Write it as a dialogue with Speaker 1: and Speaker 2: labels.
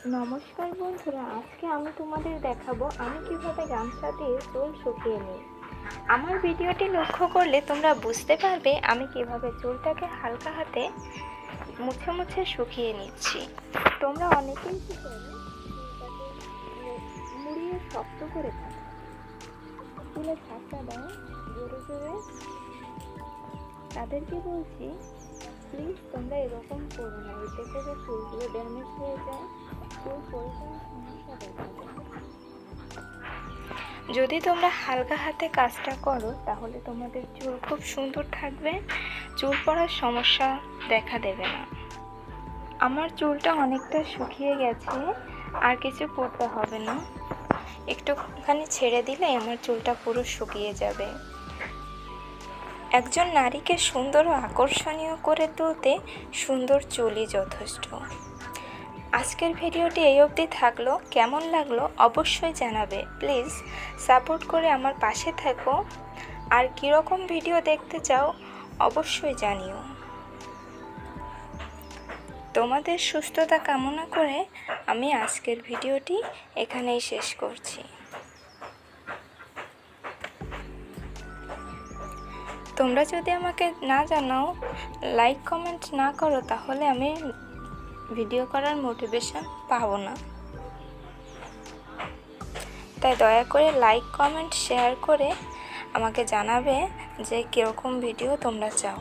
Speaker 1: নমস্কার বন্ধুরা, আজকে আমি তোমাদের দেখাবো আমি কিভাবে গামছা দিয়ে চুল শুকিয়ে নিই। আমার ভিডিওটি লক্ষ্য করলে তোমরা বুঝতে পারবে আমি কিভাবে চুলটাকে হালকা হাতে মুছে মুছে শুকিয়ে নিচ্ছি। তোমরা অনেকেই কি করো, চুলটাকে মুড়িয়ে শক্ত করে থাকো, চুলে ঝাঁটা দাও জোরে জোরে। তাদেরকে বলছি, প্লিজ তোমরা এরকম করো না, এতে করে চুলগুলো ড্যামেজ হয়ে যায়, চুল পড়ে যাওয়ার সমস্যা দেখা যায়। যদি তোমরা হালকা হাতে কাজটা করো তাহলে তোমাদের চুল খুব সুন্দর থাকবে, চুল পড়ার সমস্যা দেখা দেবে না। আমার চুলটা অনেকটা শুকিয়ে গেছে, আর কিছু করতে হবে না, একটুখানি ছেড়ে দিলে আমার চুলটা পুরো শুকিয়ে যাবে। একজন নারীকে সুন্দর ও আকর্ষণীয় করে তুলতে সুন্দর চুলই যথেষ্ট। আজকের ভিডিওটি এই অবধি থাকলো, কেমন লাগলো অবশ্যই জানাবে। প্লিজ সাপোর্ট করে আমার পাশে থাকো, আর কীরকম ভিডিও দেখতে চাও অবশ্যই জানিও। তোমাদের সুস্থতা কামনা করে আমি আজকের ভিডিওটি এখানেই শেষ করছি। তোমরা যদি আমাকে না জানাও, লাইক কমেন্ট না করো, তাহলে আমি ভিডিও করার মোটিভেশন পাবো না। তাই দয়া করে লাইক কমেন্ট শেয়ার করে আমাকে জানাবে যে কীরকম ভিডিও তোমরা চাও।